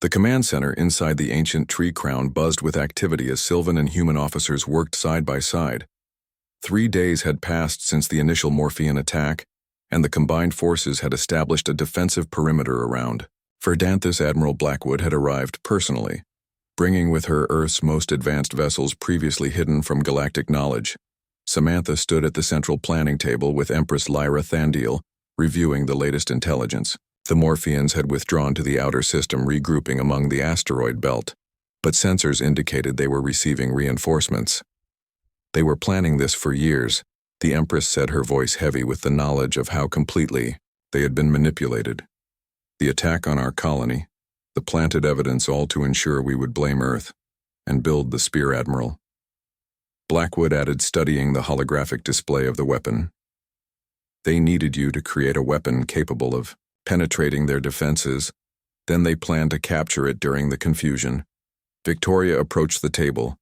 The command center inside the ancient tree crown buzzed with activity as Sylvan and human officers worked side by side. 3 days had passed since the initial Morphean attack, and the combined forces had established a defensive perimeter around. Verdanthus Admiral Blackwood had arrived personally, bringing with her Earth's most advanced vessels previously hidden from galactic knowledge. Samantha stood at the central planning table with Empress Lyra Thandiel, reviewing the latest intelligence. The Morpheans had withdrawn to the outer system, regrouping among the asteroid belt, but sensors indicated they were receiving reinforcements. They were planning this for years, the Empress said, her voice heavy with the knowledge of how completely they had been manipulated. The attack on our colony, the planted evidence, all to ensure we would blame Earth and build the Spear Admiral. Blackwood added, studying the holographic display of the weapon. They needed you to create a weapon capable of penetrating their defenses, then they planned to capture it during the confusion. Victoria approached the table,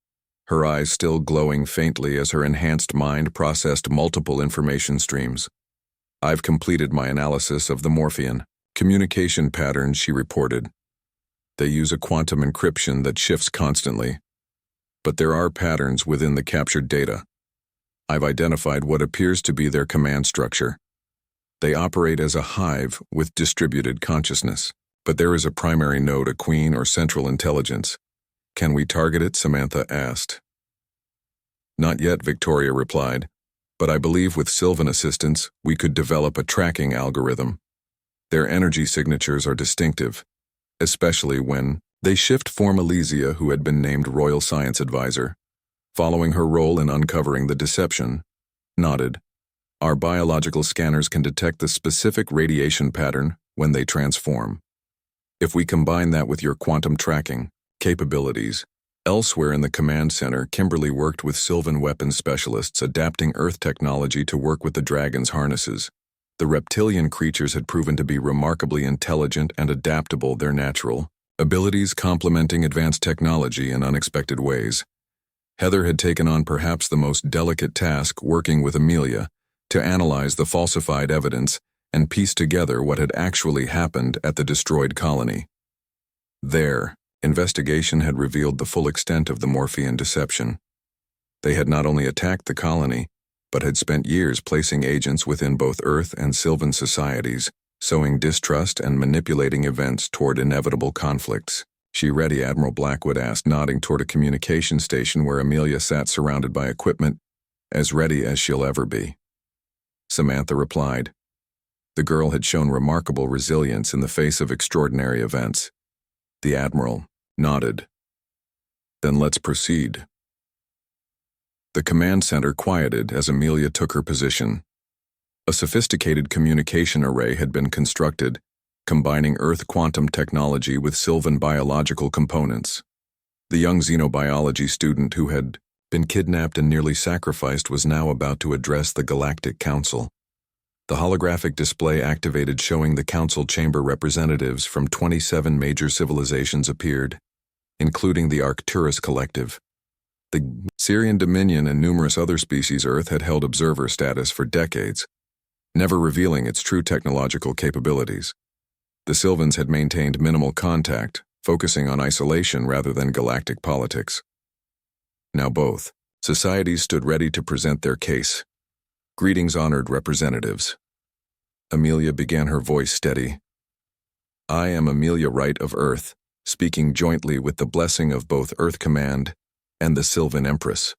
her eyes still glowing faintly as her enhanced mind processed multiple information streams. I've completed my analysis of the Morphean communication patterns, she reported. They use a quantum encryption that shifts constantly, but there are patterns within the captured data. I've identified what appears to be their command structure. They operate as a hive with distributed consciousness, but there is a primary node, a queen or central intelligence. Can we target it? Samantha asked. Not yet, Victoria replied, but I believe with Sylvan assistance we could develop a tracking algorithm. Their energy signatures are distinctive, especially when they shift. Form Elysia, who had been named Royal Science Advisor, following her role in uncovering the deception, nodded. Our biological scanners can detect the specific radiation pattern when they transform. If we combine that with your quantum tracking capabilities. Elsewhere in the command center, Kimberly worked with Sylvan weapons specialists, adapting Earth technology to work with the dragon's harnesses. The reptilian creatures had proven to be remarkably intelligent and adaptable, their natural abilities complementing advanced technology in unexpected ways. Heather had taken on perhaps the most delicate task, working with Amelia to analyze the falsified evidence and piece together what had actually happened at the destroyed colony. Their investigation had revealed the full extent of the Morphean deception. They had not only attacked the colony, but had spent years placing agents within both Earth and Sylvan societies, sowing distrust and manipulating events toward inevitable conflicts. She ready? Admiral Blackwood asked, nodding toward a communication station where Amelia sat surrounded by equipment, as ready as she'll ever be. Samantha replied. The girl had shown remarkable resilience in the face of extraordinary events. The Admiral nodded. Then let's proceed. The command center quieted as Amelia took her position. A sophisticated communication array had been constructed, combining Earth quantum technology with Sylvan biological components. The young xenobiology student who had been kidnapped and nearly sacrificed was now about to address the Galactic Council. The holographic display activated, showing the council chamber representatives from 27 major civilizations appeared, including the Arcturus Collective. The Syrian Dominion and numerous other species. Earth had held observer status for decades, never revealing its true technological capabilities. The Sylvans had maintained minimal contact, focusing on isolation rather than galactic politics. Now both societies stood ready to present their case. Greetings, honored representatives. Amelia began, her voice steady. I am Amelia Wright of Earth, speaking jointly with the blessing of both Earth Command and the Sylvan Empress.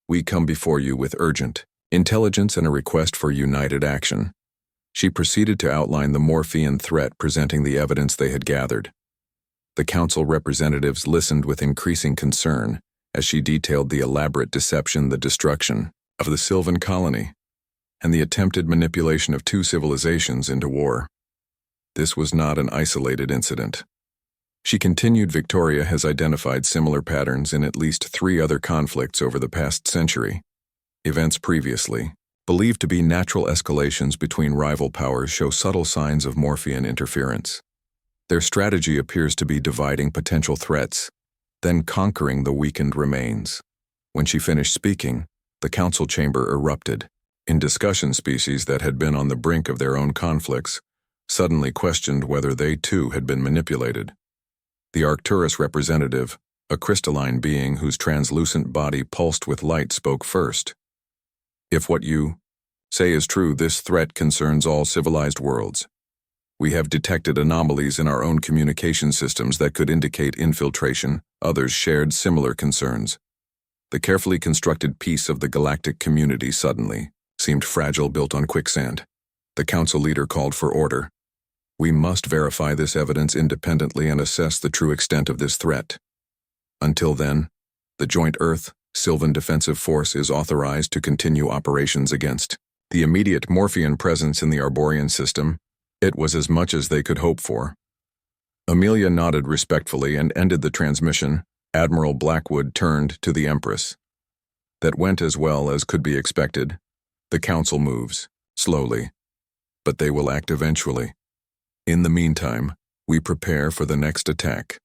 We come before you with urgent intelligence and a request for united action. She proceeded to outline the Morphean threat, presenting the evidence they had gathered. The council representatives listened with increasing concern as she detailed the elaborate deception, the destruction of the Sylvan colony, and the attempted manipulation of 2 civilizations into war. This was not an isolated incident. She continued, Victoria has identified similar patterns in at least 3 other conflicts over the past century. Events previously believed to be natural escalations between rival powers show subtle signs of Morphean interference. Their strategy appears to be dividing potential threats, then conquering the weakened remains. When she finished speaking, the council chamber erupted. In discussion, species that had been on the brink of their own conflicts suddenly questioned whether they too had been manipulated. The Arcturus representative, a crystalline being whose translucent body pulsed with light, spoke first. If what you say is true, this threat concerns all civilized worlds. We have detected anomalies in our own communication systems that could indicate infiltration. Others shared similar concerns. The carefully constructed piece of the galactic community suddenly seemed fragile, built on quicksand. The council leader called for order. We must verify this evidence independently and assess the true extent of this threat. Until then, the Joint Earth-Sylvan Defensive Force is authorized to continue operations against the immediate Morphean presence in the Arborian system. It was as much as they could hope for. Amelia nodded respectfully and ended the transmission. Admiral Blackwood turned to the Empress. That went as well as could be expected. The Council moves, slowly, but they will act eventually. In the meantime, we prepare for the next attack.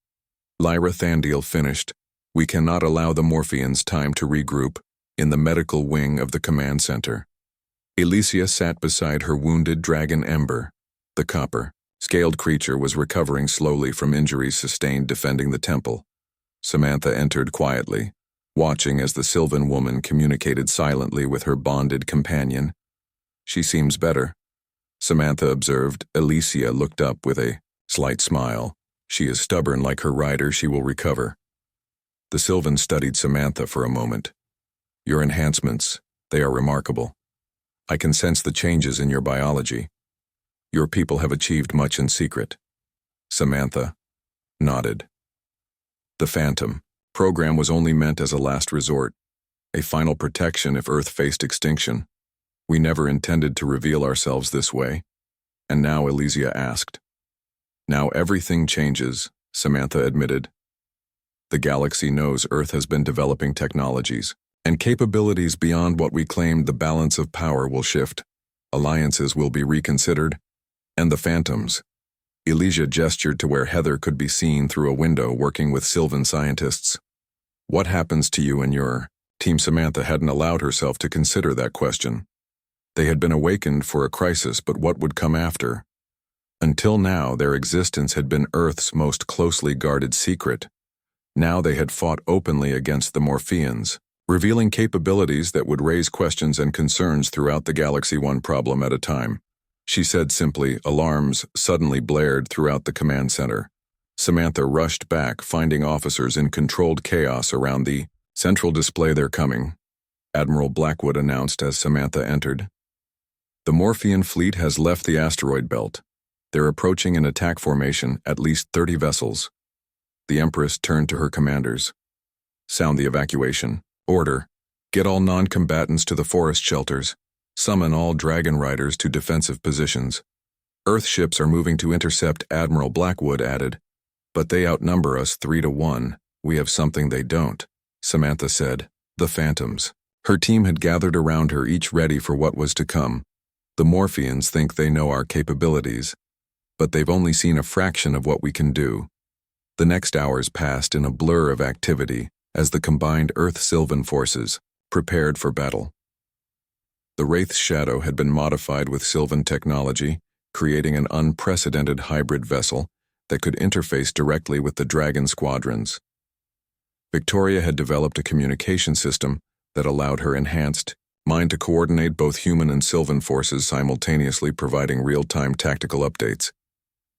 Lyra Thandil finished. We cannot allow the Morpheans time to regroup in the medical wing of the command center. Elysia sat beside her wounded dragon Ember. The copper-scaled creature was recovering slowly from injuries sustained defending the temple. Samantha entered quietly, watching as the Sylvan woman communicated silently with her bonded companion. She seems better, Samantha observed. Elysia looked up with a slight smile. She is stubborn like her rider, she will recover. The Sylvan studied Samantha for a moment. Your enhancements, they are remarkable. I can sense the changes in your biology. Your people have achieved much in secret. Samantha nodded. The Phantom program was only meant as a last resort, a final protection if Earth faced extinction. We never intended to reveal ourselves this way. And now, Elysia asked. Now everything changes, Samantha admitted. The galaxy knows Earth has been developing technologies and capabilities beyond what we claimed. The balance of power will shift. Alliances will be reconsidered. And the Phantoms. Elysia gestured to where Heather could be seen through a window working with Sylvan scientists. What happens to you and your team? Samantha hadn't allowed herself to consider that question. They had been awakened for a crisis, but what would come after? Until now, their existence had been Earth's most closely guarded secret. Now they had fought openly against the Morpheans, revealing capabilities that would raise questions and concerns throughout the galaxy, one problem at a time. She said simply. Alarms suddenly blared throughout the command center. Samantha rushed back, finding officers in controlled chaos around the central display. They're coming, Admiral Blackwood announced as Samantha entered. The Morphean fleet has left the asteroid belt. They're approaching in attack formation, at least 30 vessels. The Empress turned to her commanders. Sound the evacuation. Order. Get all non-combatants to the forest shelters. Summon all dragon riders to defensive positions. Earth ships are moving to intercept, Admiral Blackwood added. But they outnumber us 3-1. We have something they don't, Samantha said. The Phantoms. Her team had gathered around her, each ready for what was to come. The Morpheans think they know our capabilities, but they've only seen a fraction of what we can do. The next hours passed in a blur of activity as the combined Earth-Sylvan forces prepared for battle. The Wraith's shadow had been modified with Sylvan technology, creating an unprecedented hybrid vessel that could interface directly with the Dragon squadrons. Victoria had developed a communication system that allowed her enhanced mind to coordinate both human and Sylvan forces simultaneously, providing real-time tactical updates.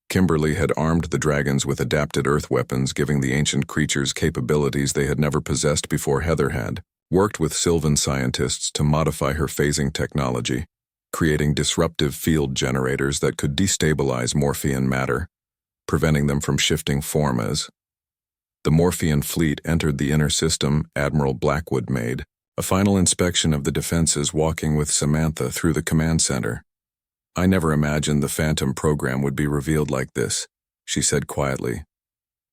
Kimberly had armed the dragons with adapted Earth weapons, giving the ancient creatures capabilities they had never possessed before. Heather had worked with Sylvan scientists to modify her phasing technology, creating disruptive field generators that could destabilize Morphean matter, preventing them from shifting form. As the Morphean fleet entered the inner system, Admiral Blackwood made a final inspection of the defenses, walking with Samantha through the command center. I never imagined the Phantom program would be revealed like this, she said quietly.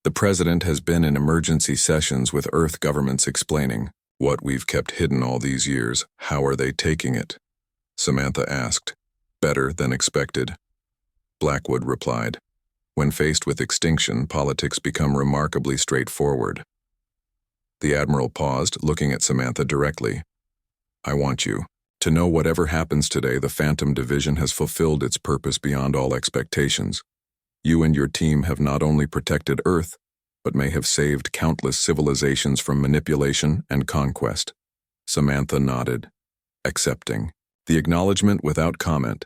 The President has been in emergency sessions with Earth governments explaining what we've kept hidden all these years. How are they taking it? Samantha asked. Better than expected, Blackwood replied. When faced with extinction, politics become remarkably straightforward. The Admiral paused, looking at Samantha directly. I want you to know whatever happens today, the Phantom Division has fulfilled its purpose beyond all expectations. You and your team have not only protected Earth, but may have saved countless civilizations from manipulation and conquest. Samantha nodded, accepting the acknowledgement without comment.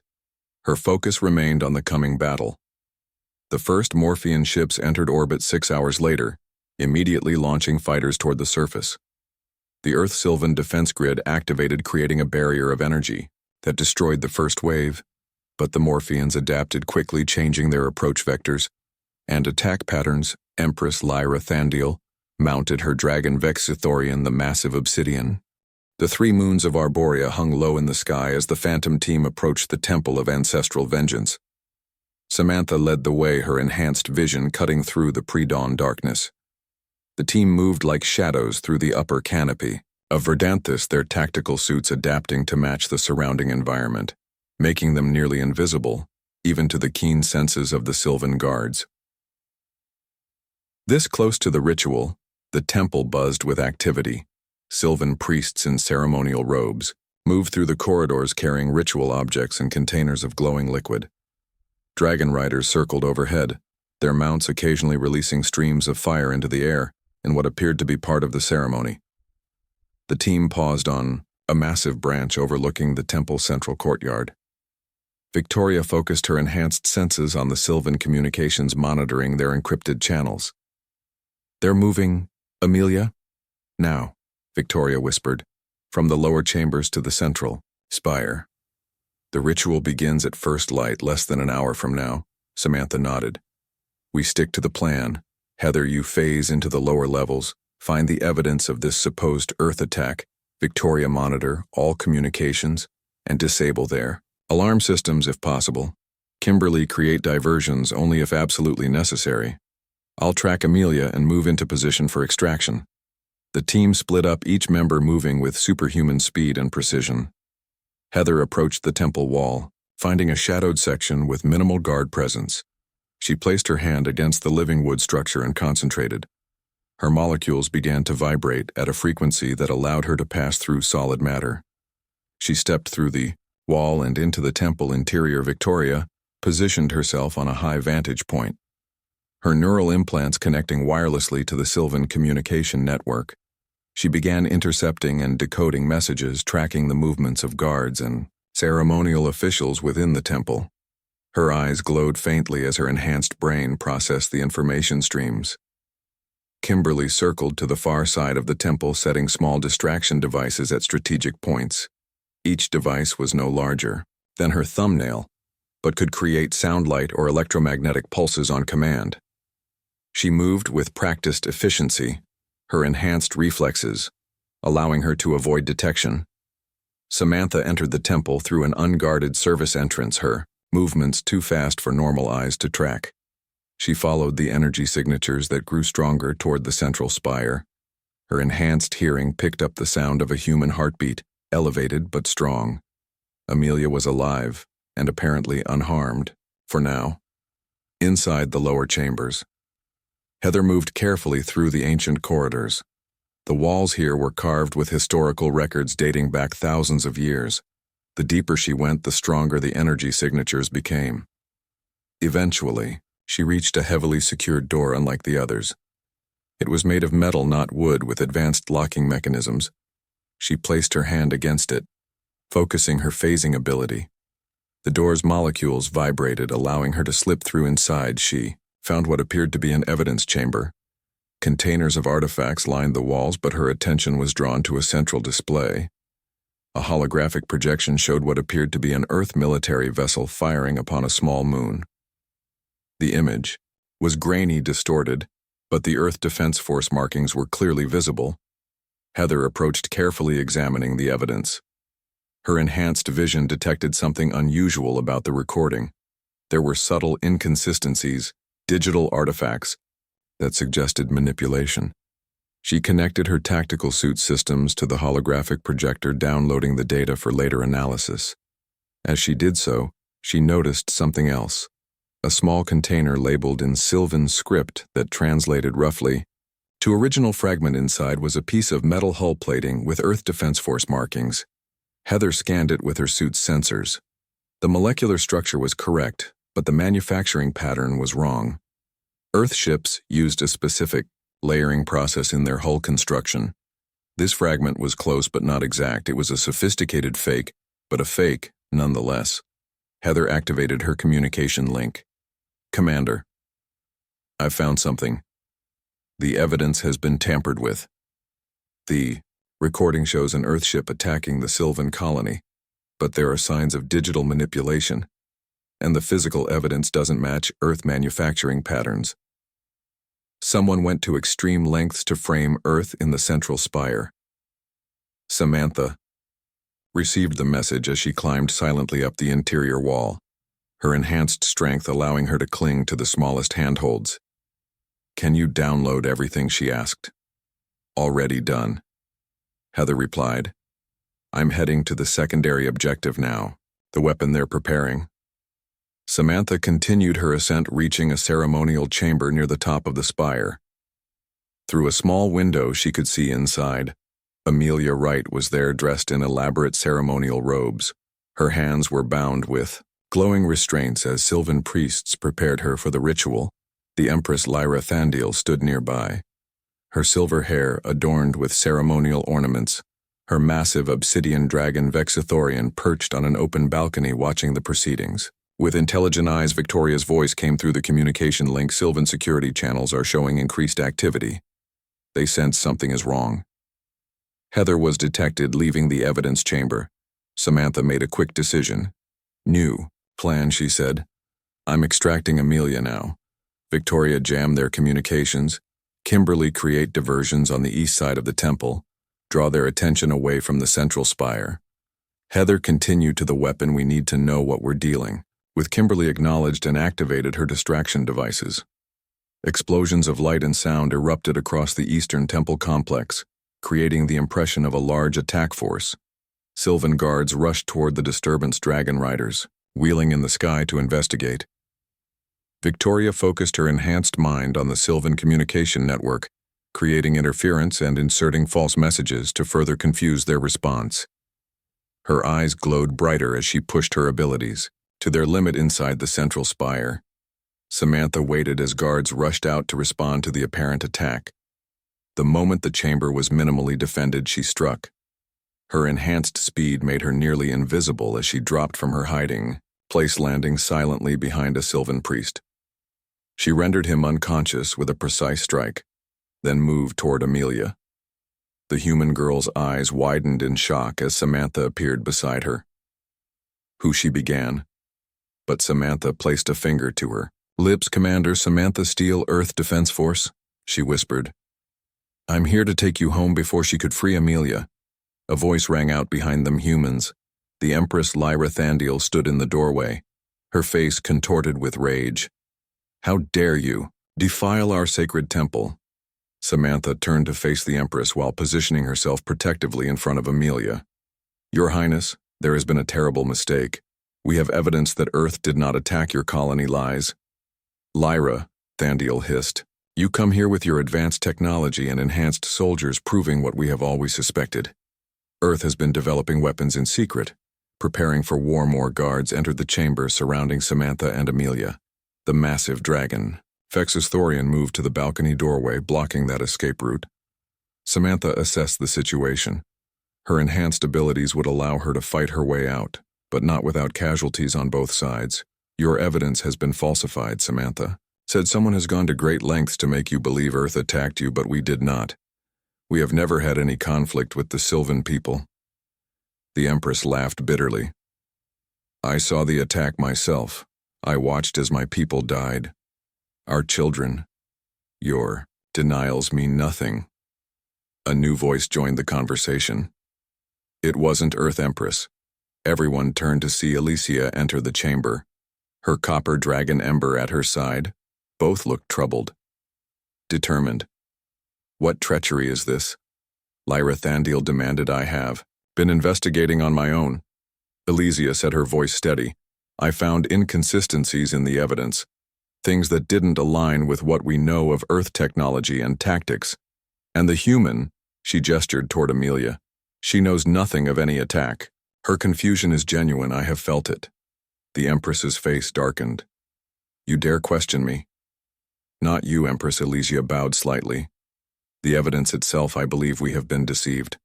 Her focus remained on the coming battle. The first Morphean ships entered orbit 6 hours later, immediately launching fighters toward the surface. The Earth-Sylvan defense grid activated, creating a barrier of energy that destroyed the first wave, but the Morpheans adapted quickly, changing their approach vectors and attack patterns. Empress Lyra Thandiel mounted her dragon Vexithorian, the massive obsidian. The 3 moons of Arborea hung low in the sky as the Phantom team approached the Temple of Ancestral Vengeance. Samantha led the way, her enhanced vision cutting through the pre-dawn darkness. The team moved like shadows through the upper canopy of Verdanthus, their tactical suits adapting to match the surrounding environment, making them nearly invisible, even to the keen senses of the Sylvan guards. This close to the ritual, the temple buzzed with activity. Sylvan priests in ceremonial robes moved through the corridors carrying ritual objects and containers of glowing liquid. Dragon riders circled overhead, their mounts occasionally releasing streams of fire into the air in what appeared to be part of the ceremony. The team paused on a massive branch overlooking the temple's central courtyard. Victoria focused her enhanced senses on the Sylvan communications, monitoring their encrypted channels. "They're moving, Amelia?" "Now," Victoria whispered, "from the lower chambers to the central spire." "The ritual begins at first light less than an hour from now," Samantha nodded. "We stick to the plan. Heather, you phase into the lower levels, find the evidence of this supposed Earth attack. Victoria, monitor all communications and disable their alarm systems if possible. Kimberly, create diversions only if absolutely necessary. I'll track Amelia and move into position for extraction." The team split up, each member moving with superhuman speed and precision. Heather approached the temple wall, finding a shadowed section with minimal guard presence. She placed her hand against the living wood structure and concentrated. Her molecules began to vibrate at a frequency that allowed her to pass through solid matter. She stepped through the wall and into the temple interior. Victoria positioned herself on a high vantage point, her neural implants connecting wirelessly to the Sylvan communication network. She began intercepting and decoding messages, tracking the movements of guards and ceremonial officials within the temple. Her eyes glowed faintly as her enhanced brain processed the information streams. Kimberly circled to the far side of the temple, setting small distraction devices at strategic points. Each device was no larger than her thumbnail, but could create sound light or electromagnetic pulses on command. She moved with practiced efficiency, her enhanced reflexes allowing her to avoid detection. Samantha entered the temple through an unguarded service entrance, her movements too fast for normal eyes to track. She followed the energy signatures that grew stronger toward the central spire. Her enhanced hearing picked up the sound of a human heartbeat, elevated but strong. Amelia was alive and apparently unharmed, for now. Inside the lower chambers, Heather moved carefully through the ancient corridors. The walls here were carved with historical records dating back thousands of years. The deeper she went, the stronger the energy signatures became. Eventually, she reached a heavily secured door unlike the others. It was made of metal, not wood, with advanced locking mechanisms. She placed her hand against it, focusing her phasing ability. The door's molecules vibrated, allowing her to slip through. Inside, she found what appeared to be an evidence chamber. Containers of artifacts lined the walls, but her attention was drawn to a central display. A holographic projection showed what appeared to be an Earth military vessel firing upon a small moon. The image was grainy, distorted, but the Earth Defense Force markings were clearly visible. Heather approached, carefully examining the evidence. Her enhanced vision detected something unusual about the recording. There were subtle inconsistencies, digital artifacts that suggested manipulation. She connected her tactical suit systems to the holographic projector, downloading the data for later analysis. As she did so, she noticed something else. A small container labeled in Sylvan script that translated roughly to original fragment. Inside was a piece of metal hull plating with Earth Defense Force markings. Heather scanned it with her suit's sensors. The molecular structure was correct, but the manufacturing pattern was wrong. Earth ships used a specific layering process in their hull construction. This fragment was close but not exact. It was a sophisticated fake, but a fake nonetheless. Heather activated her communication link. Commander, I've found something. The evidence has been tampered with. The recording shows an Earthship attacking the Sylvan colony, but there are signs of digital manipulation, and the physical evidence doesn't match Earth manufacturing patterns. Someone went to extreme lengths to frame Earth in the central spire. Samantha received the message as she climbed silently up the interior wall, her enhanced strength allowing her to cling to the smallest handholds. Can you download everything, she asked. Already done, Heather replied. I'm heading to the secondary objective now, the weapon they're preparing. Samantha continued her ascent, reaching a ceremonial chamber near the top of the spire. Through a small window she could see inside. Amelia Wright was there, dressed in elaborate ceremonial robes. Her hands were bound with glowing restraints as Sylvan priests prepared her for the ritual. The Empress Lyra Thandil stood nearby, her silver hair adorned with ceremonial ornaments, her massive obsidian dragon Vexithorian perched on an open balcony watching the proceedings. With intelligent eyes, Victoria's voice came through the communication link. Sylvan security channels are showing increased activity. They sense something is wrong. Heather was detected leaving the evidence chamber. Samantha made a quick decision. New plan, she said. I'm extracting Amelia now. Victoria, jam their communications. Kimberly, create diversions on the east side of the temple. Draw their attention away from the central spire. Heather, continue to the weapon. We need to know what we're dealing with. Kimberly acknowledged and activated her distraction devices. Explosions of light and sound erupted across the eastern temple complex, creating the impression of a large attack force. Sylvan guards rushed toward the disturbance, dragon riders wheeling in the sky to investigate. Victoria focused her enhanced mind on the Sylvan communication network, creating interference and inserting false messages to further confuse their response. Her eyes glowed brighter as she pushed her abilities to their limit inside the central spire. Samantha waited as guards rushed out to respond to the apparent attack. The moment the chamber was minimally defended, she struck. Her enhanced speed made her nearly invisible as she dropped from her hiding place, landing silently behind a Sylvan priest. She rendered him unconscious with a precise strike, then moved toward Amelia. The human girl's eyes widened in shock as Samantha appeared beside her. Who, she began, but Samantha placed a finger to her lips. Commander Samantha Steele, Earth Defense Force, she whispered. I'm here to take you home. Before she could free Amelia, a voice rang out behind them. Humans. The Empress Lyra Thandil stood in the doorway, her face contorted with rage. How dare you defile our sacred temple? Samantha turned to face the Empress while positioning herself protectively in front of Amelia. Your Highness, there has been a terrible mistake. We have evidence that Earth did not attack your colony. Lies. Lyra, Thandil hissed. You come here with your advanced technology and enhanced soldiers, proving what we have always suspected. Earth has been developing weapons in secret, preparing for war. More guards entered the chamber surrounding Samantha and Amelia. The massive dragon Vexithorian moved to the balcony doorway, blocking that escape route. Samantha assessed the situation. Her enhanced abilities would allow her to fight her way out, but not without casualties on both sides. Your evidence has been falsified, Samantha said. Someone has gone to great lengths to make you believe Earth attacked you, but we did not. We have never had any conflict with the Sylvan people. The Empress laughed bitterly. I saw the attack myself. I watched as my people died. Our children. Your denials mean nothing. A new voice joined the conversation. It wasn't Earth, Empress. Everyone turned to see Alicia enter the chamber, her copper dragon Ember at her side. Both looked troubled, determined. What treachery is this? Lyra Thandil demanded. I have been investigating on my own. Alicia said, her voice steady. I found inconsistencies in the evidence, things that didn't align with what we know of Earth technology and tactics. And the human, she gestured toward Amelia. She knows nothing of any attack. Her confusion is genuine. I have felt it. The Empress's face darkened. You dare question me? Not you, Empress Elysia bowed slightly. The evidence itself, I believe we have been deceived.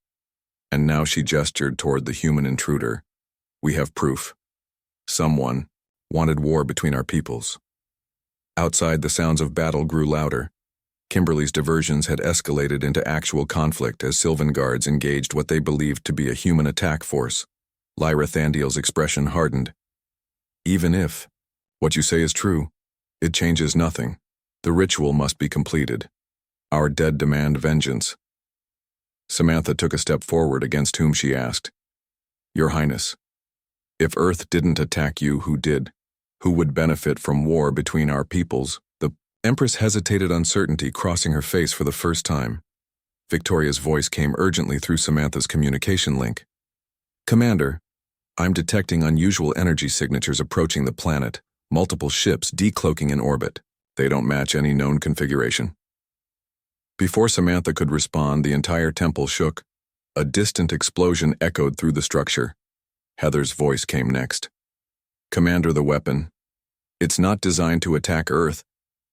And now she gestured toward the human intruder. We have proof. Someone wanted war between our peoples. Outside, the sounds of battle grew louder. Kimberly's diversions had escalated into actual conflict as Sylvan guards engaged what they believed to be a human attack force. Lyra Thandiel's expression hardened. Even if what you say is true, it changes nothing. The ritual must be completed. Our dead demand vengeance. Samantha took a step forward, against whom she asked, Your Highness, if Earth didn't attack you, who did? Who would benefit from war between our peoples? The Empress hesitated, uncertainty crossing her face for the first time. Victoria's voice came urgently through Samantha's communication link. Commander, I'm detecting unusual energy signatures approaching the planet, multiple ships decloaking in orbit. They don't match any known configuration. Before Samantha could respond, the entire temple shook. A distant explosion echoed through the structure. Heather's voice came next. Commander, the weapon. It's not designed to attack Earth.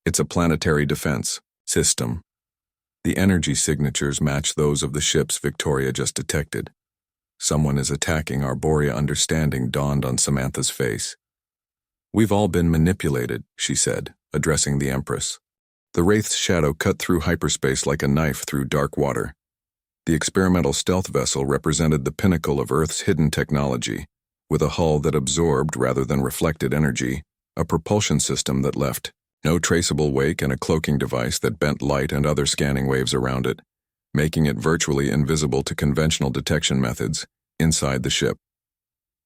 It's a planetary defense system. The energy signatures match those of the ships Victoria just detected. Someone is attacking Arborea. Understanding dawned on Samantha's face. We've all been manipulated, she said, addressing the Empress. The Wraith's shadow cut through hyperspace like a knife through dark water. The experimental stealth vessel represented the pinnacle of Earth's hidden technology, with a hull that absorbed rather than reflected energy, a propulsion system that left no traceable wake, and a cloaking device that bent light and other scanning waves around it, making it virtually invisible to conventional detection methods inside the ship.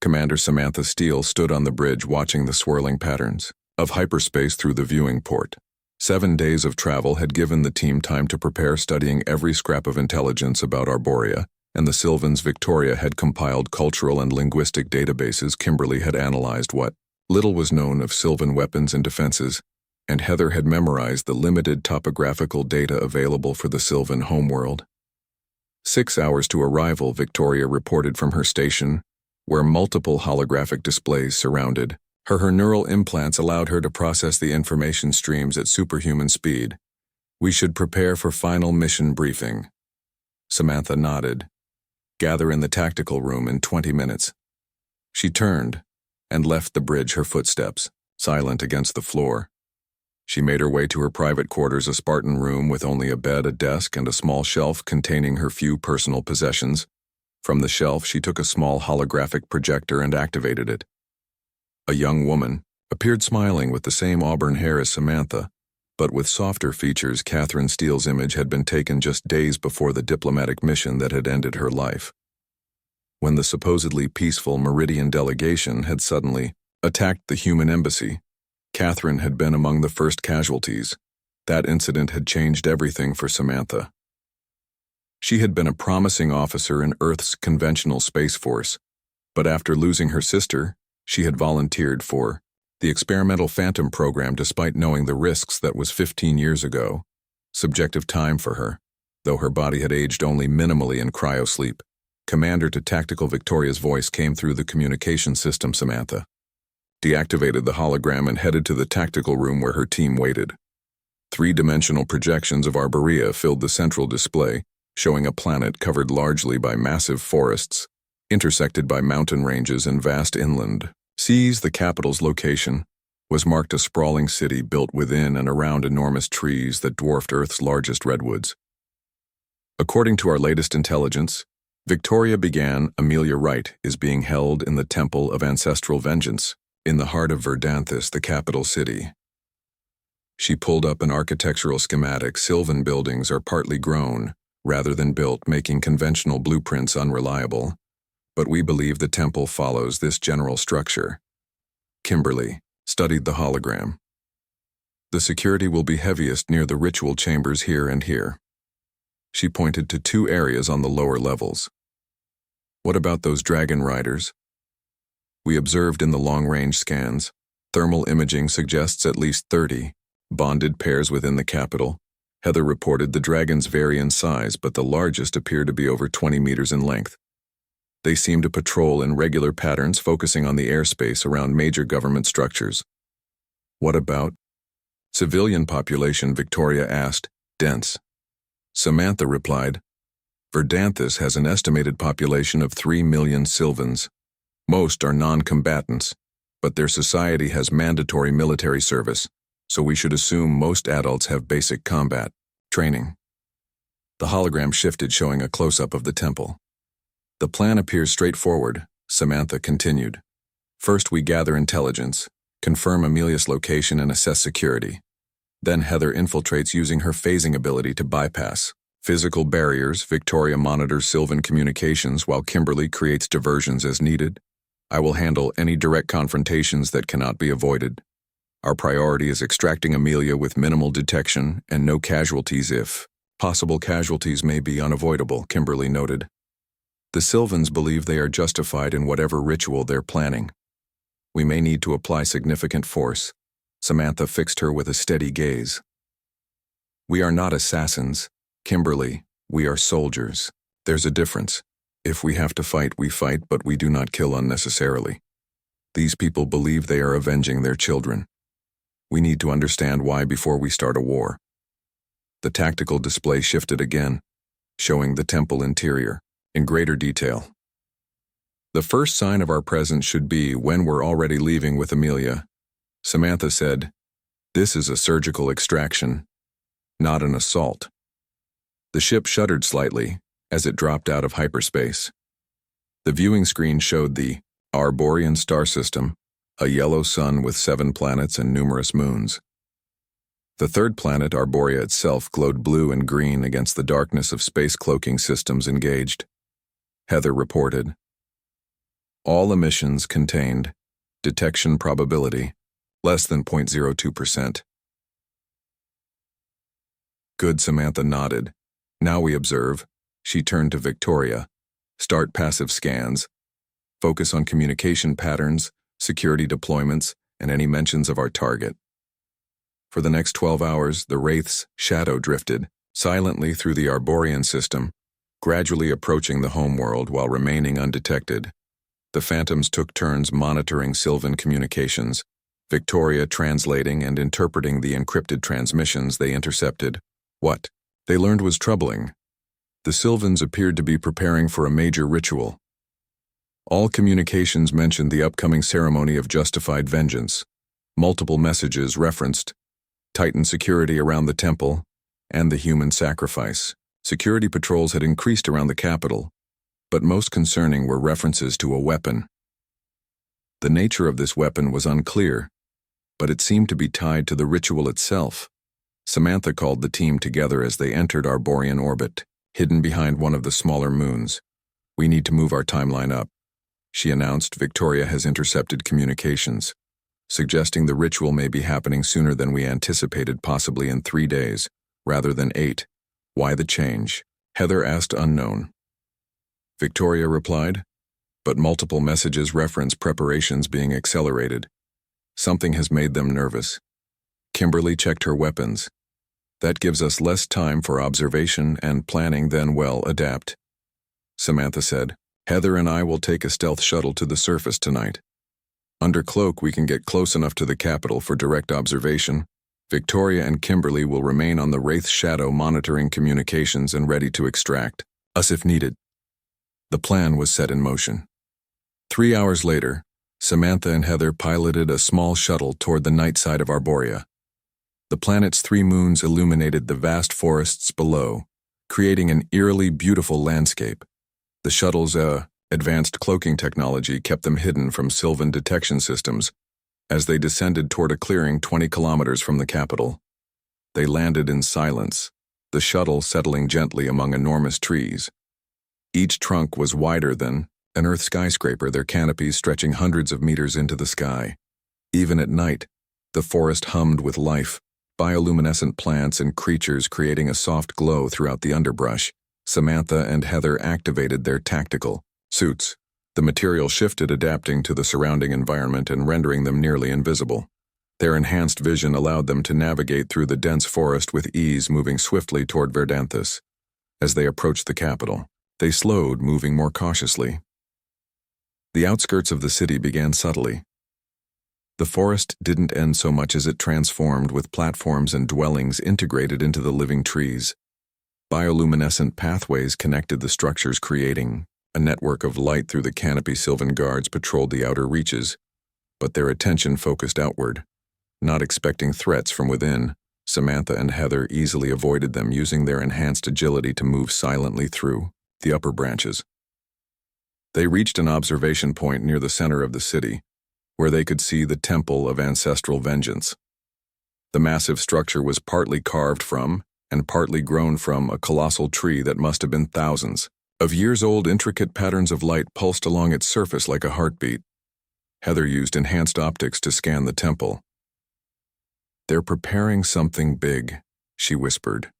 Commander Samantha Steele stood on the bridge watching the swirling patterns of hyperspace through the viewing port. 7 days of travel had given the team time to prepare, studying every scrap of intelligence about Arborea, and the Sylvans Victoria had compiled cultural and linguistic databases. Kimberly had analyzed what little was known of Sylvan weapons and defenses, and Heather had memorized the limited topographical data available for the Sylvan homeworld. 6 hours to arrival, Victoria reported from her station, where multiple holographic displays surrounded her. Her neural implants allowed her to process the information streams at superhuman speed. We should prepare for final mission briefing. Samantha nodded. Gather in the tactical room in 20 minutes. She turned and left the bridge, her footsteps silent against the floor. She made her way to her private quarters, a Spartan room with only a bed, a desk, and a small shelf containing her few personal possessions. From the shelf, she took a small holographic projector and activated it. A young woman appeared, smiling, with the same auburn hair as Samantha, but with softer features. Catherine Steele's image had been taken just days before the diplomatic mission that had ended her life, when the supposedly peaceful Meridian delegation had suddenly attacked the human embassy. Catherine had been among the first casualties. That incident had changed everything for Samantha. She had been a promising officer in Earth's conventional space force, but after losing her sister, she had volunteered for the experimental Phantom program despite knowing the risks. That was 15 years ago. Subjective time for her, though her body had aged only minimally in cryosleep. Commander to Tactical, Victoria's voice came through the communication system. Samantha deactivated the hologram and headed to the tactical room where her team waited. 3-dimensional projections of Arborea filled the central display, showing a planet covered largely by massive forests, intersected by mountain ranges and vast inland seas. The capital's location was marked, a sprawling city built within and around enormous trees that dwarfed Earth's largest redwoods. According to our latest intelligence, Victoria began. Amelia Wright is being held in the Temple of Ancestral Vengeance, in the heart of Verdanthus, the capital city. She pulled up an architectural schematic. Sylvan buildings are partly grown, rather than built, making conventional blueprints unreliable. But we believe the temple follows this general structure. Kimberly studied the hologram. The security will be heaviest near the ritual chambers here and here. She pointed to 2 areas on the lower levels. What about those dragon riders? We observed in the long-range scans. Thermal imaging suggests at least 30 bonded pairs within the capital. Heather reported the dragons vary in size, but the largest appear to be over 20 meters in length. They seem to patrol in regular patterns, focusing on the airspace around major government structures. What about Civilian population, Victoria asked. Dense. Samantha replied. Verdanthus has an estimated population of 3 million Sylvans. Most are non-combatants, but their society has mandatory military service, so we should assume most adults have basic combat training. The hologram shifted, showing a close-up of the temple. The plan appears straightforward, Samantha continued. First, we gather intelligence, confirm Amelia's location, and assess security. Then Heather infiltrates using her phasing ability to bypass physical barriers. Victoria monitors Sylvan communications while Kimberly creates diversions as needed. I will handle any direct confrontations that cannot be avoided. Our priority is extracting Amelia with minimal detection and no casualties if possible casualties may be unavoidable, Kimberly noted. The Sylvans believe they are justified in whatever ritual they're planning. We may need to apply significant force. Samantha fixed her with a steady gaze. We are not assassins, Kimberly, we are soldiers. There's a difference. If we have to fight, we fight, but we do not kill unnecessarily. These people believe they are avenging their children. We need to understand why before we start a war. The tactical display shifted again, showing the temple interior in greater detail. The first sign of our presence should be when we're already leaving with Amelia. Samantha said, This is a surgical extraction, not an assault. The ship shuddered slightly as it dropped out of hyperspace. The viewing screen showed the Arborean star system, a yellow sun with 7 planets and numerous moons. The third planet, Arborea itself, glowed blue and green against the darkness of space cloaking systems engaged. Heather reported. All emissions contained. Detection probability, less than 0.02%. Good, Samantha nodded. Now we observe. She turned to Victoria. Start passive scans. Focus on communication patterns, security deployments, and any mentions of our target. For the next 12 hours, the Wraith's shadow drifted silently through the Arborean system, gradually approaching the homeworld while remaining undetected. The Phantoms took turns monitoring Sylvan communications, Victoria translating and interpreting the encrypted transmissions they intercepted. What they learned was troubling. The Sylvans appeared to be preparing for a major ritual. All communications mentioned the upcoming ceremony of justified vengeance. Multiple messages referenced Titan security around the temple and the human sacrifice. Security patrols had increased around the capital, but most concerning were references to a weapon. The nature of this weapon was unclear, but it seemed to be tied to the ritual itself. Samantha called the team together as they entered Arborean orbit, hidden behind one of the smaller moons. We need to move our timeline up, she announced. Victoria has intercepted communications, suggesting the ritual may be happening sooner than we anticipated, possibly in 3 days, rather than 8. Why the change? Heather asked. Unknown. Victoria replied, but multiple messages reference preparations being accelerated. Something has made them nervous. Kimberly checked her weapons. That gives us less time for observation and planning than adapt. Samantha said, Heather and I will take a stealth shuttle to the surface tonight. Under cloak, we can get close enough to the capital for direct observation. Victoria and Kimberly will remain on the Wraith's shadow monitoring communications and ready to extract us if needed. The plan was set in motion. 3 hours later, Samantha and Heather piloted a small shuttle toward the night side of Arborea. The planet's 3 moons illuminated the vast forests below, creating an eerily beautiful landscape. The shuttle's advanced cloaking technology kept them hidden from Sylvan detection systems. As they descended toward a clearing 20 kilometers from the capital, they landed in silence, the shuttle settling gently among enormous trees. Each trunk was wider than an Earth skyscraper, their canopies stretching hundreds of meters into the sky. Even at night, the forest hummed with life, bioluminescent plants and creatures creating a soft glow throughout the underbrush. Samantha and Heather activated their tactical suits. The material shifted, adapting to the surrounding environment and rendering them nearly invisible. Their enhanced vision allowed them to navigate through the dense forest with ease, moving swiftly toward Verdanthus. As they approached the capital, they slowed, moving more cautiously. The outskirts of the city began subtly. The forest didn't end so much as it transformed, with platforms and dwellings integrated into the living trees. Bioluminescent pathways connected the structures, creating a network of light through the canopy. Sylvan guards patrolled the outer reaches, but their attention focused outward. Not expecting threats from within, Samantha and Heather easily avoided them, using their enhanced agility to move silently through the upper branches. They reached an observation point near the center of the city, where they could see the Temple of Ancestral Vengeance. The massive structure was partly carved from and partly grown from a colossal tree that must have been thousands of years old. Intricate patterns of light pulsed along its surface like a heartbeat. Heather used enhanced optics to scan the temple. "They're preparing something big," she whispered.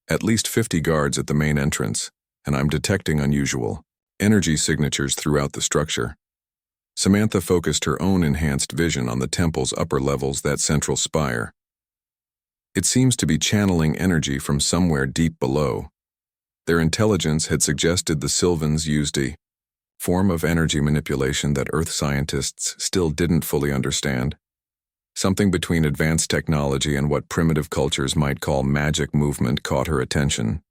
"At least 50 guards at the main entrance, and I'm detecting unusual energy signatures throughout the structure." Samantha focused her own enhanced vision on the temple's upper levels, that central spire. "It seems to be channeling energy from somewhere deep below." Their intelligence had suggested the Sylvans used a form of energy manipulation that Earth scientists still didn't fully understand. Something between advanced technology and what primitive cultures might call magic movement caught her attention.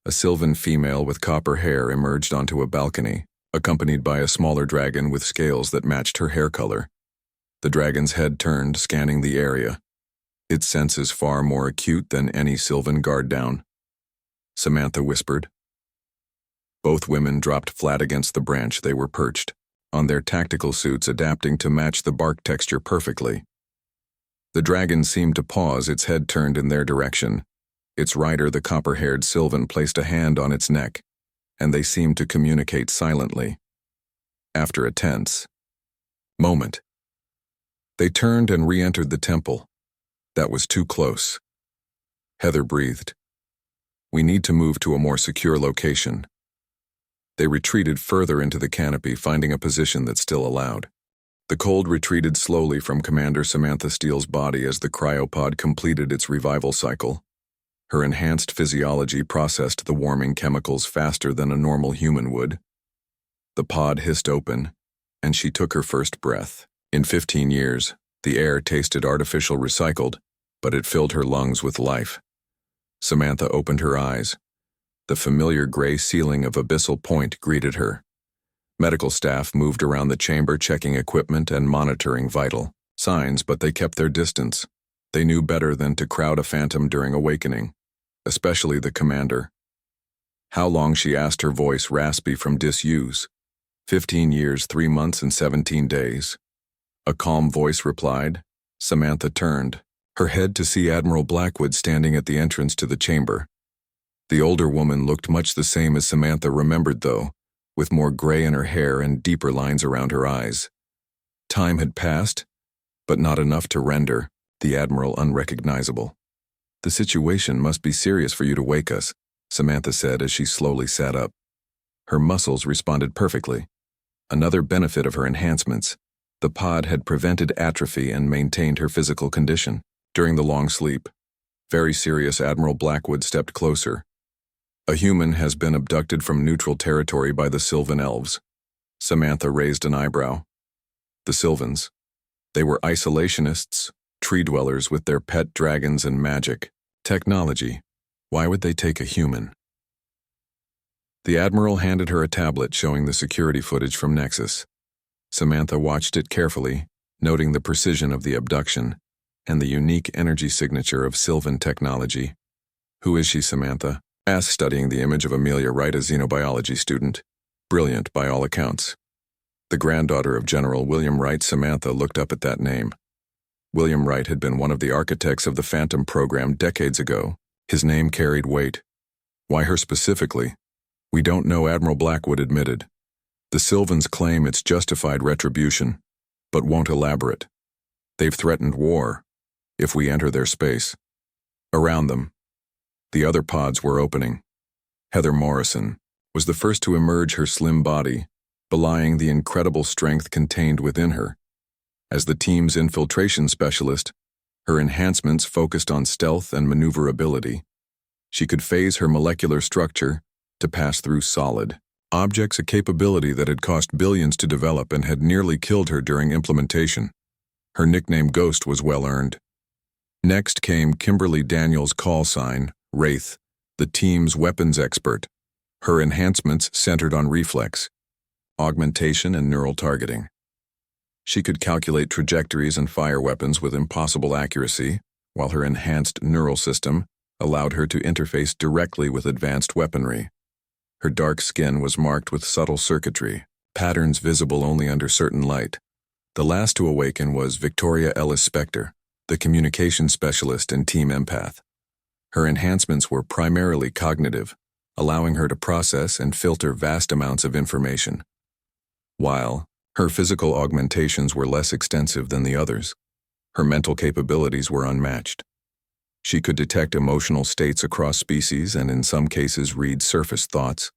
A Sylvan female with copper hair emerged onto a balcony, accompanied by a smaller dragon with scales that matched her hair color. The dragon's head turned, scanning the area, its senses far more acute than any Sylvan guard down. Samantha whispered. Both women dropped flat against the branch they were perched, on their tactical suits adapting to match the bark texture perfectly. The dragon seemed to pause, its head turned in their direction. Its rider, the copper-haired Sylvan, placed a hand on its neck, and they seemed to communicate silently. After a tense moment, they turned and re-entered the temple. That was too close. Heather breathed. "We need to move to a more secure location." They retreated further into the canopy, finding a position that still allowed. The cold retreated slowly from Commander Samantha Steele's body as the cryopod completed its revival cycle. Her enhanced physiology processed the warming chemicals faster than a normal human would. The pod hissed open, and she took her first breath. In 15 years, the air tasted artificial recycled, but it filled her lungs with life. Samantha opened her eyes. The familiar gray ceiling of Abyssal Point greeted her. Medical staff moved around the chamber, checking equipment and monitoring vital signs, but they kept their distance. They knew better than to crowd a phantom during awakening, especially the commander. "How long?" she asked, her voice raspy from disuse. 15 years, 3 months, and 17 days. A calm voice replied. Samantha turned, her head to see Admiral Blackwood standing at the entrance to the chamber. The older woman looked much the same as Samantha remembered, though, with more gray in her hair and deeper lines around her eyes. Time had passed, but not enough to render the Admiral unrecognizable. "The situation must be serious for you to wake us," Samantha said as she slowly sat up. Her muscles responded perfectly. Another benefit of her enhancements, the pod had prevented atrophy and maintained her physical condition during the long sleep. Very serious. Admiral Blackwood stepped closer. "A human has been abducted from neutral territory by the Sylvan elves." Samantha raised an eyebrow. The Sylvans. They were isolationists, tree dwellers with their pet dragons and magic technology. Why would they take a human? The Admiral handed her a tablet showing the security footage from Nexus. Samantha watched it carefully, noting the precision of the abduction and the unique energy signature of Sylvan technology. "Who is she?" Samantha asked, studying the image of Amelia Wright, a xenobiology student. Brilliant by all accounts. The granddaughter of General William Wright. Samantha looked up at that name. William Wright had been one of the architects of the Phantom program decades ago. His name carried weight. "Why her specifically?" "We don't know," Admiral Blackwood admitted. "The Sylvans claim it's justified retribution, but won't elaborate. They've threatened war if we enter their space." Around them, the other pods were opening. Heather Morrison was the first to emerge, her slim body belying the incredible strength contained within her. As the team's infiltration specialist, her enhancements focused on stealth and maneuverability. She could phase her molecular structure to pass through solid objects, a capability that had cost billions to develop and had nearly killed her during implementation. Her nickname Ghost was well-earned. Next came Kimberly Daniels' call sign, Wraith, the team's weapons expert. Her enhancements centered on reflex, augmentation, and neural targeting. She could calculate trajectories and fire weapons with impossible accuracy, while her enhanced neural system allowed her to interface directly with advanced weaponry. Her dark skin was marked with subtle circuitry, patterns visible only under certain light. The last to awaken was Victoria Ellis Spector, the communication specialist and team empath. Her enhancements were primarily cognitive, allowing her to process and filter vast amounts of information. While her physical augmentations were less extensive than the others, her mental capabilities were unmatched. She could detect emotional states across species and in some cases read surface thoughts.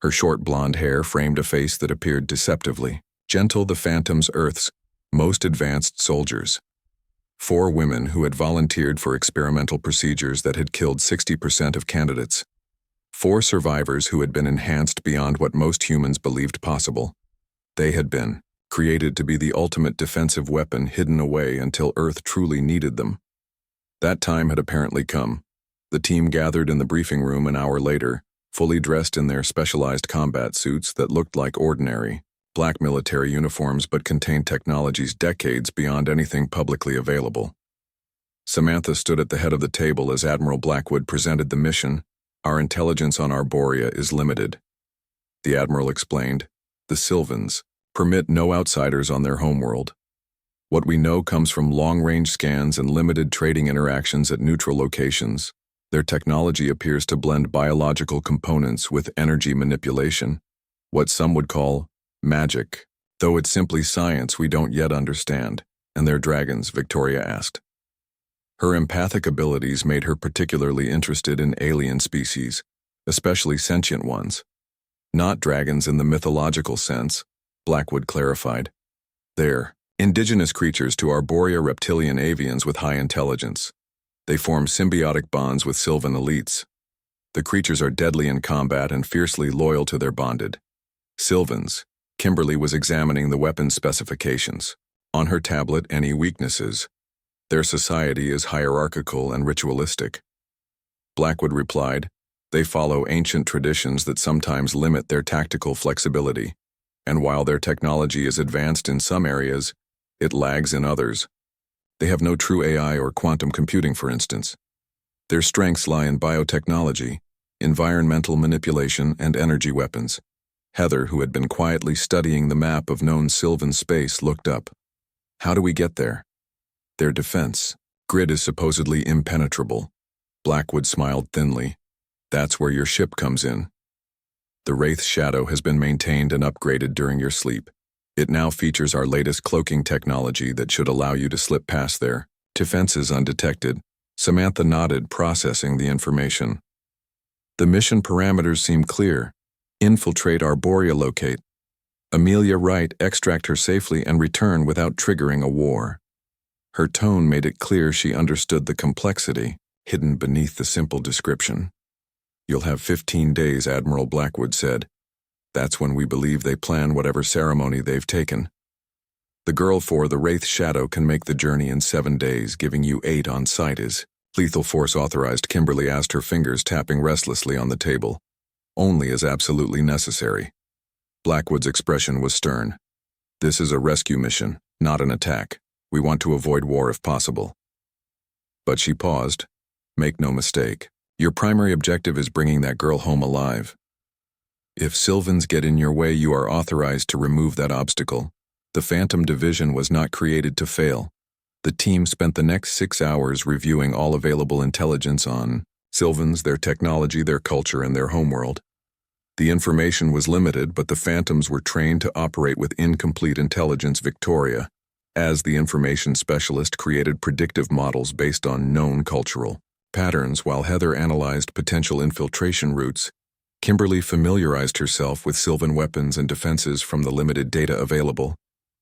Her short blonde hair framed a face that appeared deceptively gentle. The Phantom's Earth's most advanced soldiers. 4 women who had volunteered for experimental procedures that had killed 60% of candidates. 4 survivors who had been enhanced beyond what most humans believed possible. They had been created to be the ultimate defensive weapon hidden away until Earth truly needed them. That time had apparently come. The team gathered in the briefing room an hour later, fully dressed in their specialized combat suits that looked like ordinary, black military uniforms but contained technologies decades beyond anything publicly available. Samantha stood at the head of the table as Admiral Blackwood presented the mission. Our intelligence on Arborea is limited. The Admiral explained, the Sylvans permit no outsiders on their homeworld. What we know comes from long-range scans and limited trading interactions at neutral locations. Their technology appears to blend biological components with energy manipulation, what some would call magic, though it's simply science we don't yet understand. And they're dragons, Victoria asked. Her empathic abilities made her particularly interested in alien species, especially sentient ones. Not dragons in the mythological sense, Blackwood clarified. They're indigenous creatures to Arborea reptilian avians with high intelligence. They form symbiotic bonds with Sylvan elites. The creatures are deadly in combat and fiercely loyal to their bonded Sylvans. Kimberly was examining the weapon specifications. On her tablet, any weaknesses. Their society is hierarchical and ritualistic. Blackwood replied, they follow ancient traditions that sometimes limit their tactical flexibility, and while their technology is advanced in some areas, it lags in others. They have no true AI or quantum computing, for instance. Their strengths lie in biotechnology, environmental manipulation, and energy weapons. Heather, who had been quietly studying the map of known Sylvan space, looked up. How do we get there? Their defense grid is supposedly impenetrable. Blackwood smiled thinly. That's where your ship comes in. The Wraith Shadow has been maintained and upgraded during your sleep. It now features our latest cloaking technology that should allow you to slip past their defenses undetected. Samantha nodded, processing the information. The mission parameters seem clear. Infiltrate Arborea, locate Amelia Wright, extract her safely, and return without triggering a war. Her tone made it clear she understood the complexity hidden beneath the simple description. You'll have 15 days, Admiral Blackwood said. That's when we believe they plan whatever ceremony they've taken. The girl for the Wraith Shadow can make the journey in 7 days, giving you 8 on site. Is lethal force authorized? Kimberly asked, her fingers tapping restlessly on the table. Only as absolutely necessary. Blackwood's expression was stern. This is a rescue mission, not an attack. We want to avoid war if possible. But she paused. Make no mistake. Your primary objective is bringing that girl home alive. If Sylvans get in your way, you are authorized to remove that obstacle. The Phantom Division was not created to fail. The team spent the next 6 hours reviewing all available intelligence on Sylvans, their technology, their culture, and their homeworld. The information was limited, but the Phantoms were trained to operate with incomplete intelligence. Victoria, as the information specialist, created predictive models based on known cultural patterns, while Heather analyzed potential infiltration routes. Kimberly familiarized herself with Sylvan weapons and defenses from the limited data available.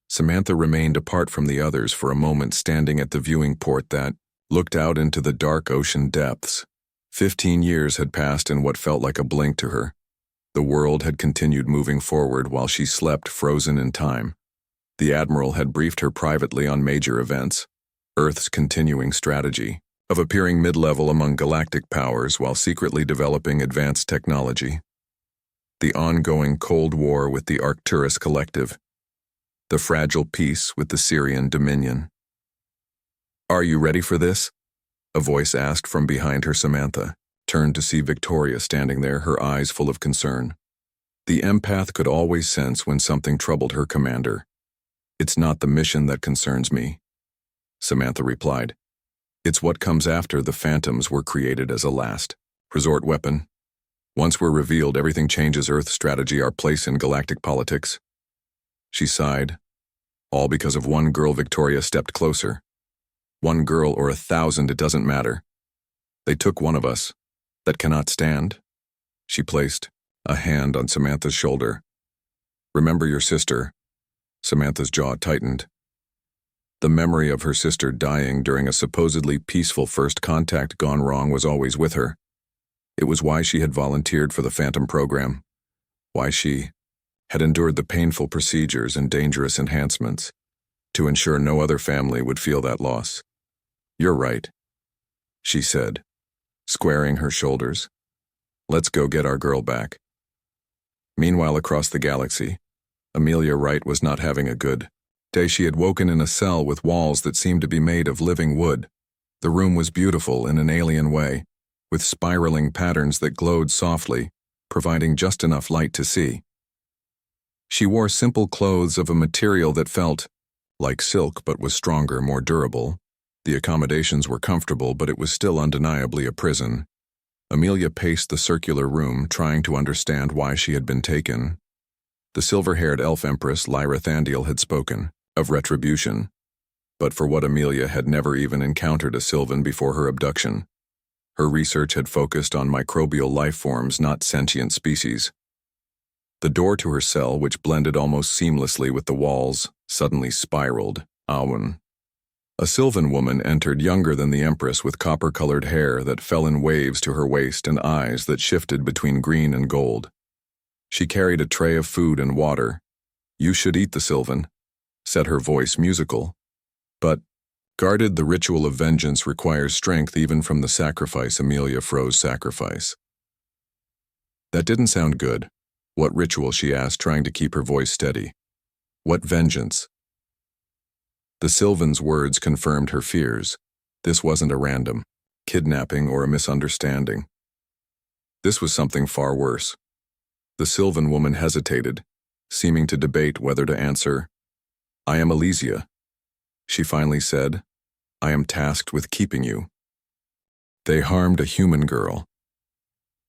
Samantha remained apart from the others for a moment, standing at the viewing port that looked out into the dark ocean depths. 15 years had passed in what felt like a blink to her. The world had continued moving forward while she slept, frozen in time. The Admiral had briefed her privately on major events, Earth's continuing strategy of appearing mid-level among galactic powers while secretly developing advanced technology, the ongoing Cold War with the Arcturus Collective, the fragile peace with the Syrian Dominion. "Are you ready for this?" a voice asked from behind her. Samantha turned to see Victoria standing there, her eyes full of concern. The empath could always sense when something troubled her commander. "It's not the mission that concerns me," Samantha replied. "It's what comes after the Phantoms were created as a last resort weapon. Once we're revealed, everything changes: Earth strategy, our place in galactic politics." She sighed. "All because of one girl." Victoria stepped closer. "One girl or 1,000, it doesn't matter. They took one of us. That cannot stand." She placed a hand on Samantha's shoulder. "Remember your sister." Samantha's jaw tightened. The memory of her sister dying during a supposedly peaceful first contact gone wrong was always with her. It was why she had volunteered for the Phantom program, why she had endured the painful procedures and dangerous enhancements, to ensure no other family would feel that loss. "You're right," she said, squaring her shoulders. "Let's go get our girl back." Meanwhile, across the galaxy, Amelia Wright was not having a good day. She had woken in a cell with walls that seemed to be made of living wood. The room was beautiful in an alien way, with spiraling patterns that glowed softly, providing just enough light to see. She wore simple clothes of a material that felt like silk but was stronger, more durable. The accommodations were comfortable, but it was still undeniably a prison. Amelia paced the circular room, trying to understand why she had been taken. The silver-haired elf empress Lyra Thandiel had spoken of retribution, but for what Amelia had never even encountered a Sylvan before her abduction. Her research had focused on microbial life forms, not sentient species. The door to her cell, which blended almost seamlessly with the walls, suddenly spiraled. Awen. A Sylvan woman entered, younger than the Empress, with copper-colored hair that fell in waves to her waist and eyes that shifted between green and gold. She carried a tray of food and water. "You should eat the Sylvan," said her voice, musical. "But, guarded, the ritual of vengeance requires strength even from the sacrifice." Amelia froze. "Sacrifice?" That didn't sound good. "What ritual?" she asked, trying to keep her voice steady. "What vengeance?" The Sylvan's words confirmed her fears. This wasn't a random kidnapping or a misunderstanding. This was something far worse. The Sylvan woman hesitated, seeming to debate whether to answer. "I am Elysia," she finally said. "I am tasked with keeping you." They harmed a human girl.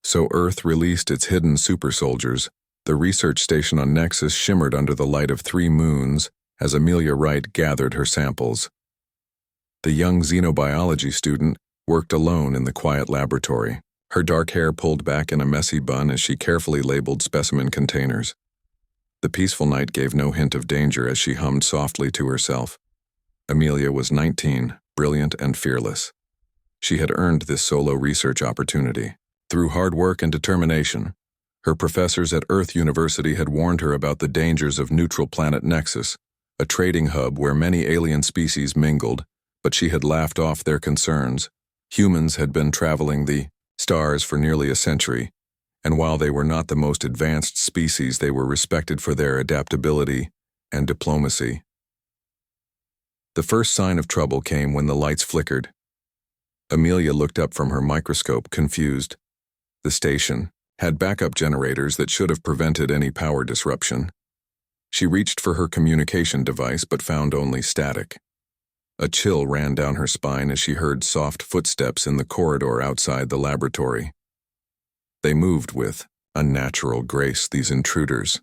So Earth released its hidden super soldiers. The research station on Nexus shimmered under the light of 3 moons as Amelia Wright gathered her samples. The young xenobiology student worked alone in the quiet laboratory, her dark hair pulled back in a messy bun as she carefully labeled specimen containers. The peaceful night gave no hint of danger as she hummed softly to herself. Amelia was 19, brilliant and fearless. She had earned this solo research opportunity through hard work and determination. Her professors at Earth University had warned her about the dangers of neutral planet Nexus, a trading hub where many alien species mingled, but she had laughed off their concerns. Humans had been traveling the stars for nearly a century, and while they were not the most advanced species, they were respected for their adaptability and diplomacy. The first sign of trouble came when the lights flickered. Amelia looked up from her microscope, confused. The station had backup generators that should have prevented any power disruption. She reached for her communication device but found only static. A chill ran down her spine as she heard soft footsteps in the corridor outside the laboratory. They moved with unnatural grace, these intruders.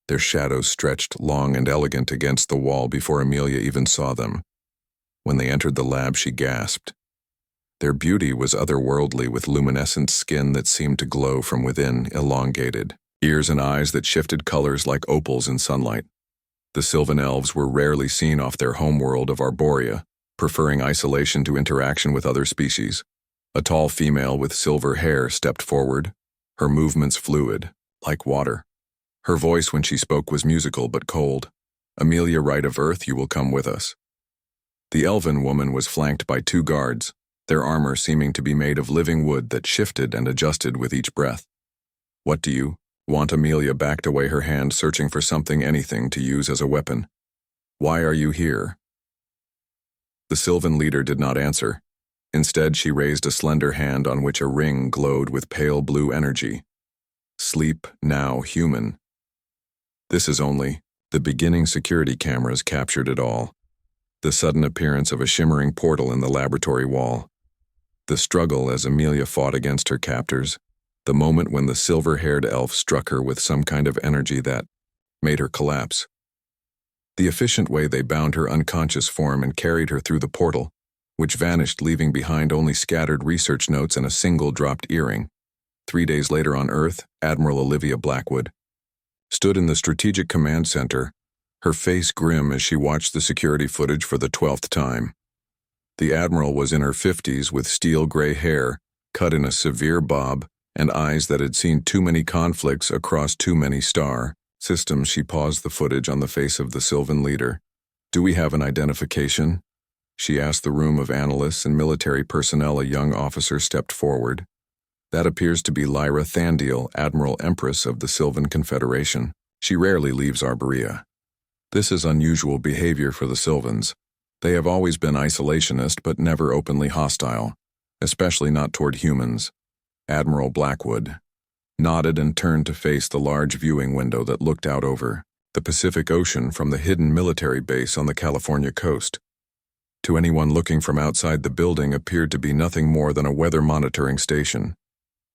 Their shadows stretched long and elegant against the wall before Amelia even saw them. When they entered the lab, she gasped. Their beauty was otherworldly, with luminescent skin that seemed to glow from within, elongated, ears and eyes that shifted colors like opals in sunlight. The Sylvan elves were rarely seen off their homeworld of Arborea, preferring isolation to interaction with other species. A tall female with silver hair stepped forward, her movements fluid, like water. Her voice when she spoke was musical but cold. Amelia Wright of Earth, you will come with us. The elven woman was flanked by 2 guards, their armor seeming to be made of living wood that shifted and adjusted with each breath. What do you want? Amelia backed away, her hand searching for anything to use as a weapon. Why are you here? The Sylvan leader did not answer. Instead, she raised a slender hand on which a ring glowed with pale blue energy. Sleep now, human. This is only the beginning. Security cameras captured it all. The sudden appearance of a shimmering portal in the laboratory wall. The struggle as Amelia fought against her captors. The moment when the silver-haired elf struck her with some kind of energy that made her collapse. The efficient way they bound her unconscious form and carried her through the portal, which vanished, leaving behind only scattered research notes and a single dropped earring. 3 days later on Earth, Admiral Olivia Blackwood stood in the Strategic Command Center, her face grim as she watched the security footage for the 12th time. The Admiral was in her 50s with steel-gray hair, cut in a severe bob, and eyes that had seen too many conflicts across too many star systems. She paused the footage on the face of the Sylvan leader. Do we have an identification? She asked the room of analysts and military personnel. A young officer stepped forward. That appears to be Lyra Thandiel, Admiral Empress of the Sylvan Confederation. She rarely leaves Arborea. This is unusual behavior for the Sylvans. They have always been isolationist but never openly hostile, especially not toward humans. Admiral Blackwood nodded and turned to face the large viewing window that looked out over the Pacific Ocean from the hidden military base on the California coast. To anyone looking from outside, the building appeared to be nothing more than a weather monitoring station.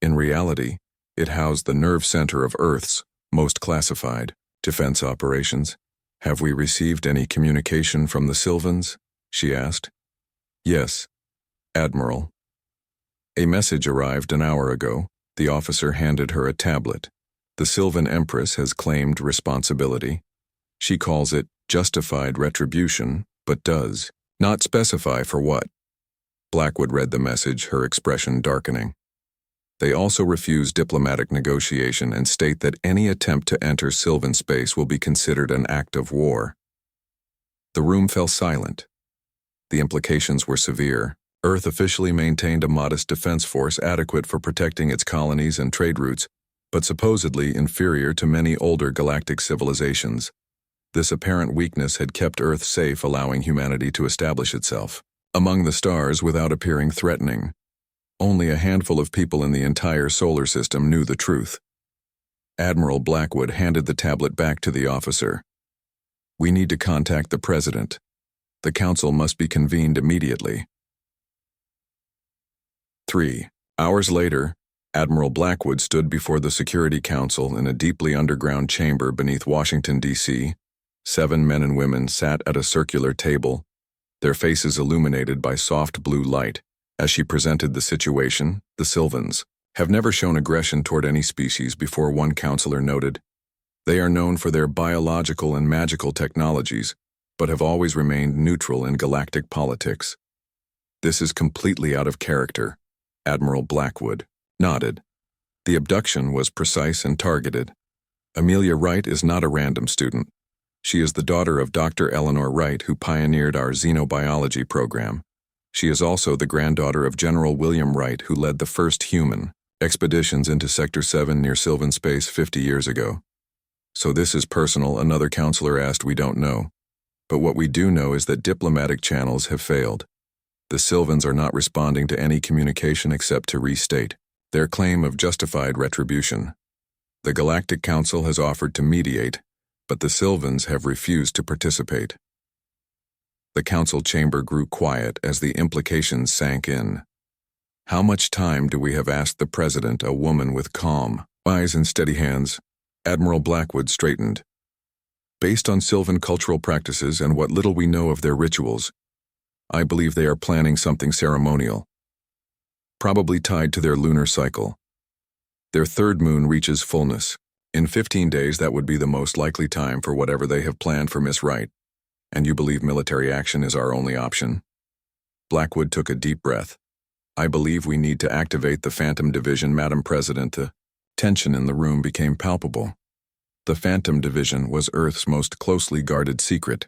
In reality, it housed the nerve center of Earth's most classified defense operations. Have we received any communication from the Sylvans? She asked. Yes, Admiral. A message arrived an hour ago. The officer handed her a tablet. The Sylvan Empress has claimed responsibility. She calls it justified retribution, but does not specify for what. Blackwood read the message, her expression darkening. They also refuse diplomatic negotiation and state that any attempt to enter Sylvan space will be considered an act of war. The room fell silent. The implications were severe. Earth officially maintained a modest defense force adequate for protecting its colonies and trade routes, but supposedly inferior to many older galactic civilizations. This apparent weakness had kept Earth safe, allowing humanity to establish itself among the stars without appearing threatening. Only a handful of people in the entire solar system knew the truth. Admiral Blackwood handed the tablet back to the officer. We need to contact the President. The Council must be convened immediately. 3 hours later, Admiral Blackwood stood before the Security Council in a deeply underground chamber beneath Washington, D.C. 7 men and women sat at a circular table, their faces illuminated by soft blue light. As she presented the situation, the Sylvans have never shown aggression toward any species before, one counselor noted. They are known for their biological and magical technologies, but have always remained neutral in galactic politics. This is completely out of character. Admiral Blackwood nodded. The abduction was precise and targeted. Amelia Wright is not a random student. She is the daughter of Dr. Eleanor Wright, who pioneered our xenobiology program. She is also the granddaughter of General William Wright, who led the first human expeditions into Sector 7 near Sylvan Space 50 years ago. So this is personal, another counselor asked. We don't know. But what we do know is that diplomatic channels have failed. The Sylvans are not responding to any communication except to restate their claim of justified retribution. The Galactic Council has offered to mediate, but the Sylvans have refused to participate. The council chamber grew quiet as the implications sank in. How much time do we have? Asked the President, a woman with calm eyes and steady hands. Admiral Blackwood straightened. Based on Sylvan cultural practices and what little we know of their rituals, I believe they are planning something ceremonial, probably tied to their lunar cycle. Their third moon reaches fullness. In 15 days, that would be the most likely time for whatever they have planned for Miss Wright. And you believe military action is our only option? Blackwood took a deep breath. I believe we need to activate the Phantom Division, Madam President. The tension in the room became palpable. The Phantom Division was Earth's most closely guarded secret.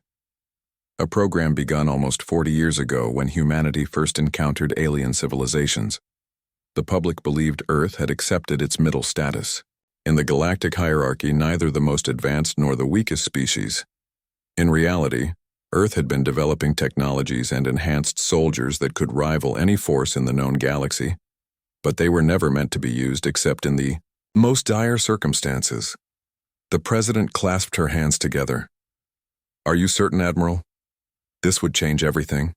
A program begun almost 40 years ago when humanity first encountered alien civilizations. The public believed Earth had accepted its middle status. In the galactic hierarchy, neither the most advanced nor the weakest species. In reality, Earth had been developing technologies and enhanced soldiers that could rival any force in the known galaxy, but they were never meant to be used except in the most dire circumstances. The president clasped her hands together. "Are you certain, Admiral? This would change everything.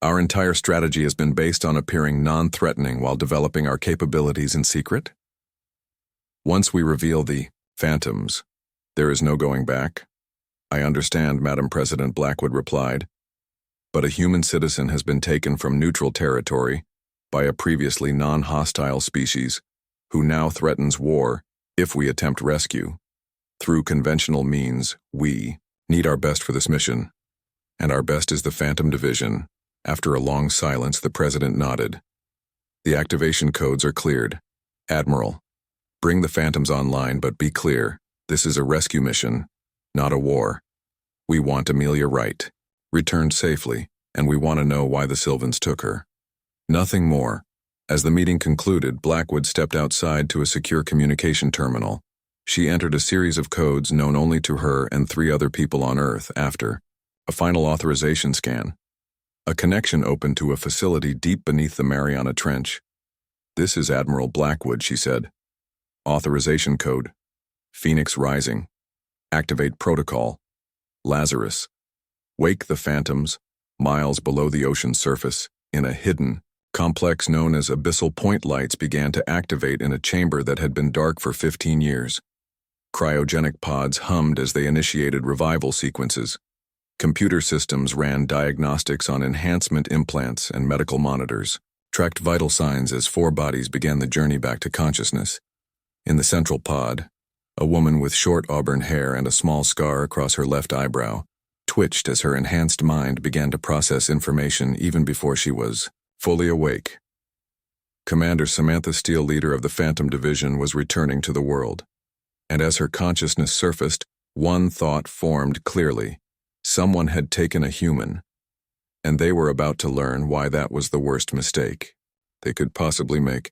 Our entire strategy has been based on appearing non-threatening while developing our capabilities in secret. Once we reveal the phantoms, there is no going back." "I understand," Madam President Blackwood replied, "but a human citizen has been taken from neutral territory by a previously non-hostile species who now threatens war if we attempt rescue. Through conventional means, we need our best for this mission, and our best is the Phantom Division." After a long silence, the president nodded. "The activation codes are cleared. Admiral, bring the Phantoms online, but be clear, this is a rescue mission, not a war. We want Amelia Wright returned safely, and we want to know why the Sylvans took her. Nothing more." As the meeting concluded, Blackwood stepped outside to a secure communication terminal. She entered a series of codes known only to her and 3 other people on Earth. After a final authorization scan, a connection opened to a facility deep beneath the Mariana Trench. "This is Admiral Blackwood," she said. "Authorization code: Phoenix Rising. Activate protocol: Lazarus. Wake the Phantoms, miles below the ocean's surface, in a hidden complex known as abyssal point. Lights began to activate in a chamber that had been dark for 15 years. Cryogenic pods hummed as they initiated revival sequences. Computer systems ran diagnostics on enhancement implants, and medical monitors tracked vital signs as 4 bodies began the journey back to consciousness. In the central pod, a woman with short auburn hair and a small scar across her left eyebrow twitched as her enhanced mind began to process information even before she was fully awake. Commander Samantha Steele, leader of the Phantom Division, was returning to the world. And as her consciousness surfaced, one thought formed clearly. Someone had taken a human, and they were about to learn why that was the worst mistake they could possibly make.